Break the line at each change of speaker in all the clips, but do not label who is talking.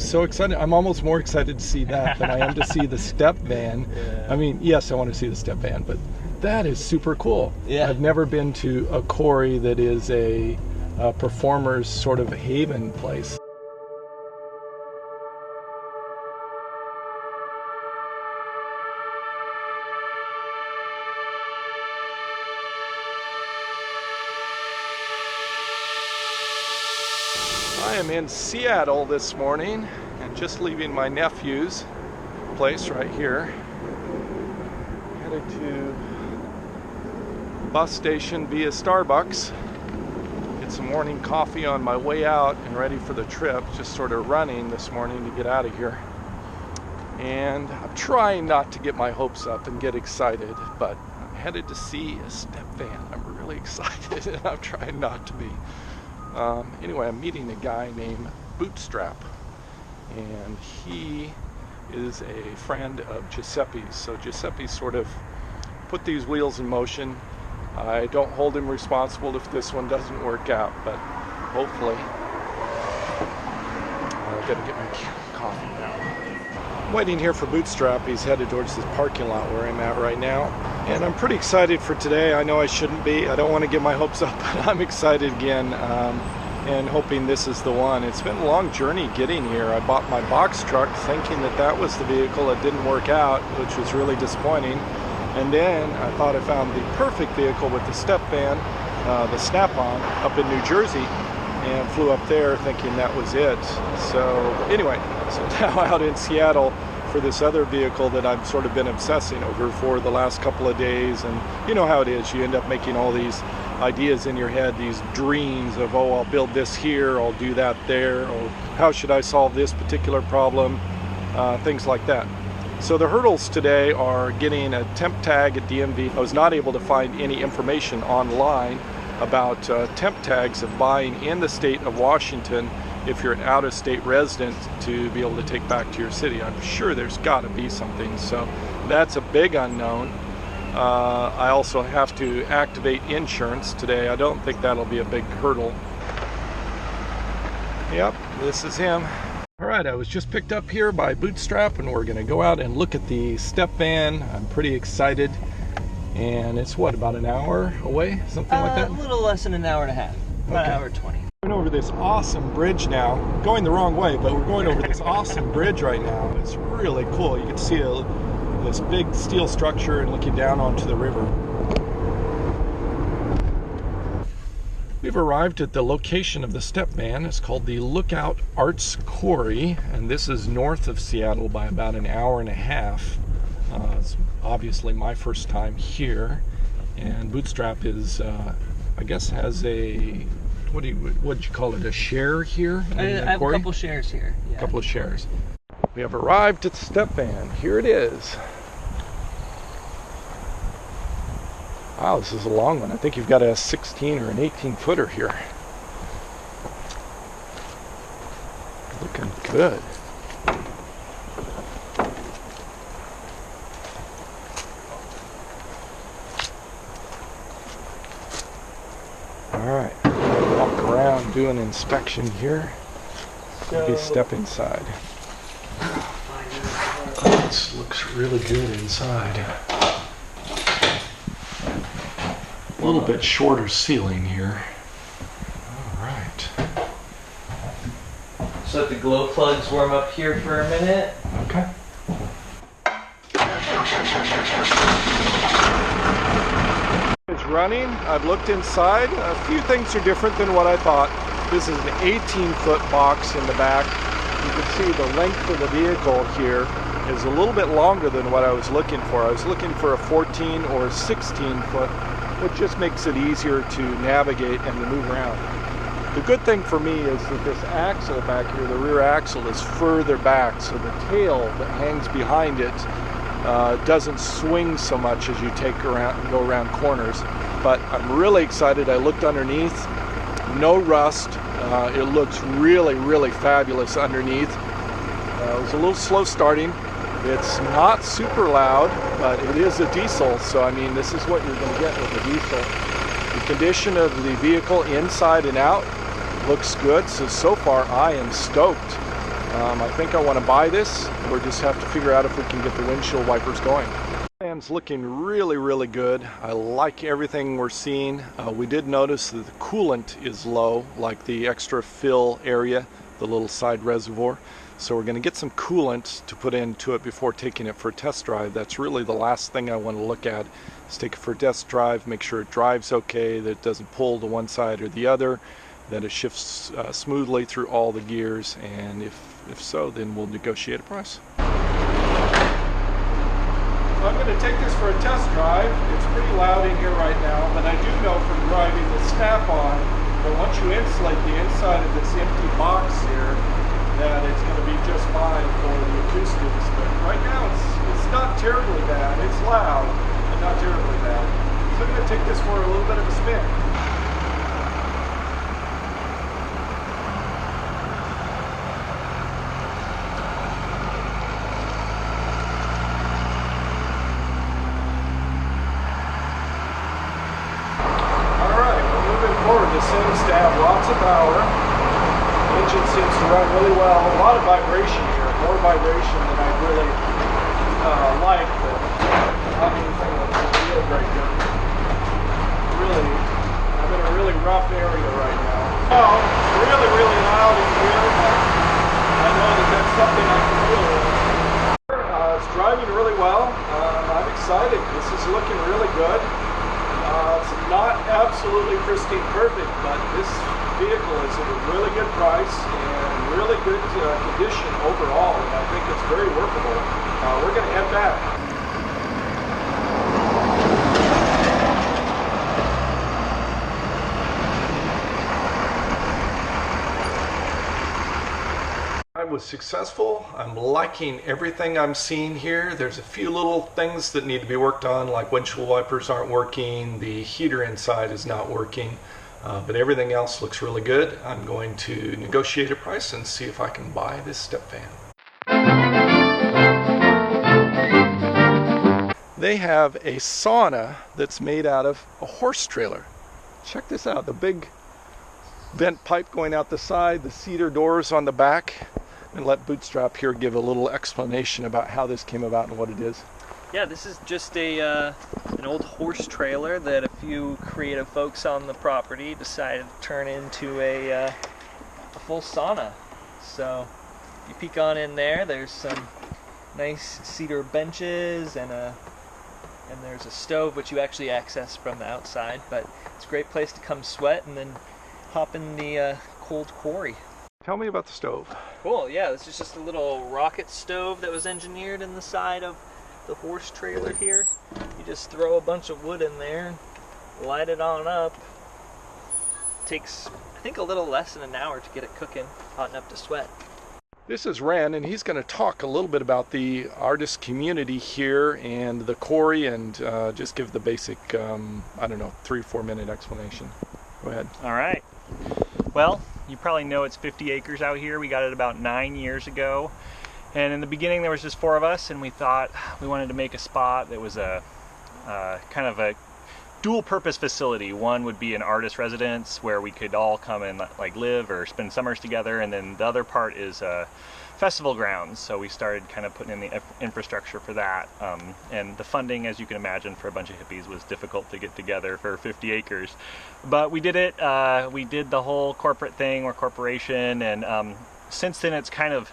so excited. I'm almost more excited to see that than I am to see the step van.
Yeah.
I mean, yes, I want to see the step van, but that is super cool.
Yeah.
I've never been to a quarry that is a performer's sort of haven place. I am in Seattle this morning and just leaving my nephew's place right here. Headed to bus station via Starbucks. Get some morning coffee on my way out and ready for the trip. Just sort of running this morning to get out of here. And I'm trying not to get my hopes up and get excited, but I'm headed to see a step van. I'm really excited and I'm trying not to be. Anyway, I'm meeting a guy named Bootstrap, and he is a friend of Giuseppe's. So Giuseppe sort of put these wheels in motion. I don't hold him responsible if this one doesn't work out, but hopefully. I've got to get my coffee now. I'm waiting here for Bootstrap. He's headed towards this parking lot where I'm at right now. And I'm pretty excited for today. I know I shouldn't be. I don't want to get my hopes up, but I'm excited again and hoping this is the one. It's been a long journey getting here. I bought my box truck thinking that that was the vehicle. It didn't work out, which was really disappointing. And then I thought I found the perfect vehicle with the step van, the Snap-on, up in New Jersey, and flew up there thinking that was it. So anyway, so now out in Seattle for this other vehicle that I've sort of been obsessing over for the last couple of days. And you know how it is, you end up making all these ideas in your head, these dreams of, oh, I'll build this here, I'll do that there, or how should I solve this particular problem, things like that. So the hurdles today are getting a temp tag at DMV. I was not able to find any information online about temp tags of buying in the state of Washington if you're an out-of-state resident to be able to take back to your city. I'm sure there's got to be something, so that's a big unknown. I also have to activate insurance today. I don't think that'll be a big hurdle. Yep, this is him. Alright, I was just picked up here by Bootstrap and we're going to go out and look at the step van. I'm pretty excited. And it's what, about an hour away? Something like that?
A little less than an hour and a half. About an hour and 20.
We're going over this awesome bridge now. Going the wrong way, but we're going over this awesome bridge right now. It's really cool. You can see this big steel structure and looking down onto the river. We've arrived at the location of the step van. It's called the Lookout Arts Quarry, and this is north of Seattle by about an hour and a half. It's obviously my first time here, and Bootstrap is, I guess, has a what'd you call it? A share here?
I have a couple shares here. Yeah.
A couple of shares. We have arrived at the step van. Here it is. Wow, this is a long one. I think you've got a 16 or an 18 footer here. Looking good. Alright, walk around, do an inspection here. Maybe step inside. This looks really good inside. A little bit shorter ceiling here. Alright.
Just let the glow plugs warm up here for a minute.
Okay. It's running. I've looked inside. A few things are different than what I thought. This is an 18-foot box in the back. You can see the length of the vehicle here is a little bit longer than what I was looking for. I was looking for a 14 or 16 foot, which just makes it easier to navigate and to move around. The good thing for me is that this axle back here, the rear axle, is further back, so the tail that hangs behind it doesn't swing so much as you take around and go around corners. But I'm really excited. I looked underneath, no rust. It looks really, really fabulous underneath. It was a little slow starting. It's not super loud, but it is a diesel, so I mean, this is what you're going to get with a diesel. The condition of the vehicle inside and out looks good, so far I am stoked. I think I want to buy this. We'll just have to figure out if we can get the windshield wipers going. Fan's looking really good. I like everything we're seeing. We did notice that the coolant is low, like the extra fill area, the little side reservoir. So we're going to get some coolant to put into it before taking it for a test drive. That's really the last thing I want to look at, is take it for a test drive, make sure it drives okay, that it doesn't pull to one side or the other, that it shifts smoothly through all the gears, and if so, then we'll negotiate a price. So I'm going to take this for a test drive. It's pretty loud in here right now, but I do know from driving the Snap-on that once you insulate the inside of this empty box here, that it's going to be just fine for the acoustics. But right now it's not terribly bad. It's loud, but not terribly bad. So I'm going to take this for a little bit of a spin. This seems to have lots of power. The engine seems to run really well. A lot of vibration here, more vibration than I really like, but not anything that's a deal breaker. Really, I'm in a really rough area right now. Well, it's really loud in here, but I know that that's something I can deal with. It's driving really well. I'm excited. This is looking really good. It's not absolutely pristine perfect, but this vehicle is at a really good price and really good condition overall, and I think it's very workable. We're going to head back. I was successful. I'm liking everything I'm seeing here. There's a few little things that need to be worked on, like windshield wipers aren't working, the heater inside is not working, but everything else looks really good. I'm going to negotiate a price and see if I can buy this step van. They have a sauna that's made out of a horse trailer. Check this out, the big vent pipe going out the side, the cedar doors on the back. And let Bootstrap here give a little explanation about how this came about and what it is.
Yeah, this is just an old horse trailer that a few creative folks on the property decided to turn into a full sauna. So you peek on in there, there's some nice cedar benches and there's a stove which you actually access from the outside, but it's a great place to come sweat and then hop in the cold quarry.
Tell me about the stove.
Cool, yeah, this is just a little rocket stove that was engineered in the side of the horse trailer here. You just throw a bunch of wood in there, light it on up. Takes, I think, a little less than an hour to get it cooking, hot enough to sweat.
This is Ren, and he's going to talk a little bit about the artist community here and the quarry, and just give the basic, I don't know, 3 or 4 minute explanation. Go ahead.
All right. Well, you probably know it's 50 acres out here. We got it about 9 years ago. And in the beginning there was just 4 of us, and we thought we wanted to make a spot that was a kind of a dual purpose facility. One would be an artist residence where we could all come and like live or spend summers together, and then the other part is festival grounds. So we started kind of putting in the infrastructure for that. And the funding, as you can imagine, for a bunch of hippies was difficult to get together for 50 acres. But we did it. We did the whole corporate thing, or corporation, and since then it's kind of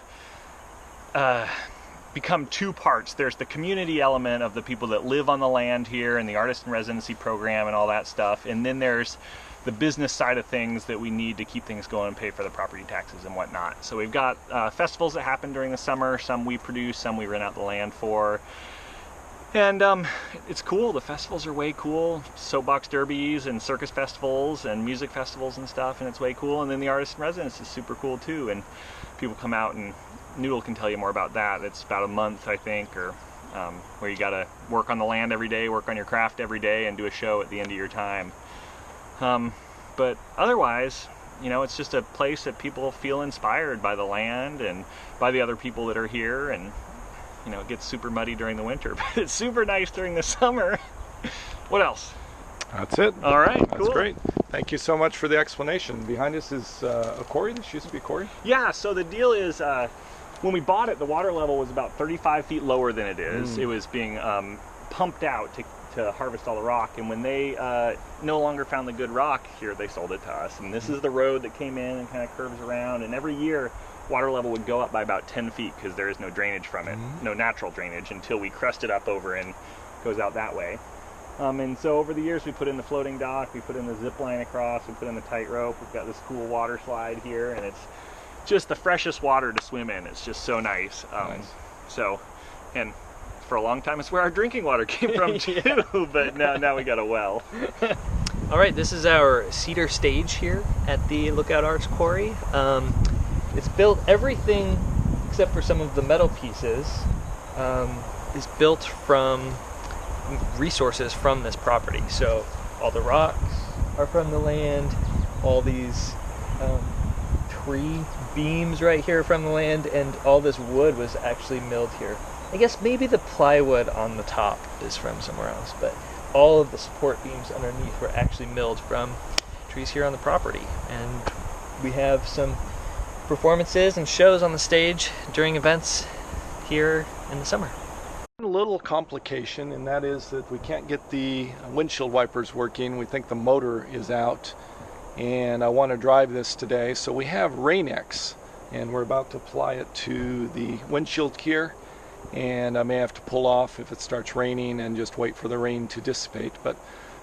become 2 parts. There's the community element of the people that live on the land here and the artist in residency program and all that stuff, and then there's the business side of things that we need to keep things going and pay for the property taxes and whatnot. So we've got festivals that happen during the summer. Some we produce, some we rent out the land for. And it's cool. The festivals are way cool. Soapbox derbies and circus festivals and music festivals and stuff, and it's way cool. And then the artist in residence is super cool too. And people come out, and Noodle can tell you more about that. It's about a month, I think, or where you got to work on the land every day, work on your craft every day, and do a show at the end of your time. But otherwise, you know, it's just a place that people feel inspired by the land and by the other people that are here. And you know, it gets super muddy during the winter, but it's super nice during the summer. What else?
That's it.
All right,
That's
cool.
great. Thank you so much for the explanation. Behind us is a quarry. This used to be a quarry?
Yeah, so the deal is, when we bought it, the water level was about 35 feet lower than it is. It was being pumped out to harvest all the rock, and when they no longer found the good rock here, they sold it to us. And this is the road that came in and kind of curves around, and every year water level would go up by about 10 feet because there is no drainage from it, no natural drainage, until we crust it up over and goes out that way. And so over the years we put in the floating dock, we put in the zip line across, we put in the tightrope, we've got this cool water slide here, and it's just the freshest water to swim in. It's just so nice. So, and for a long time it's where our drinking water came from too, but now we got a well.
All right, this is our Cedar Stage here at the Lookout Arch Quarry. It's built, everything except for some of the metal pieces is built from resources from this property. So all the rocks are from the land, all these tree beams right here from the land, and all this wood was actually milled here. I guess maybe the plywood on the top is from somewhere else, but all of the support beams underneath were actually milled from trees here on the property. And we have some performances and shows on the stage during events here in the summer.
A little complication, and that is that we can't get the windshield wipers working. We think the motor is out, and I want to drive this today. So we have Rain-X, and we're about to apply it to the windshield here, and I may have to pull off if it starts raining and just wait for the rain to dissipate. But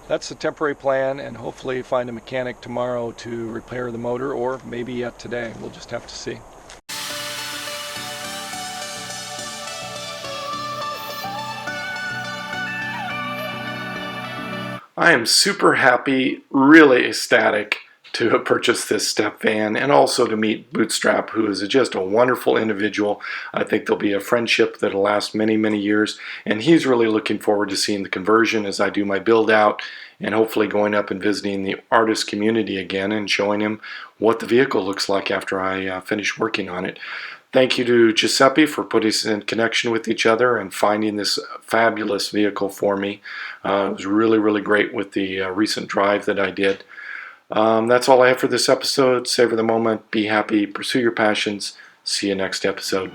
that's the temporary plan, and hopefully find a mechanic tomorrow to repair the motor, or maybe yet today. We'll just have to see. I am super happy, really ecstatic to have purchased this step van, and also to meet Bootstrap, who is just a wonderful individual. I think there'll be a friendship that'll last many, many years, and he's really looking forward to seeing the conversion as I do my build out, and hopefully going up and visiting the artist community again and showing him what the vehicle looks like after I finish working on it. Thank you to Giuseppe for putting us in connection with each other and finding this fabulous vehicle for me. It was really, really great with the recent drive that I did. That's all I have for this episode. Savor the moment, be happy, pursue your passions. See you next episode.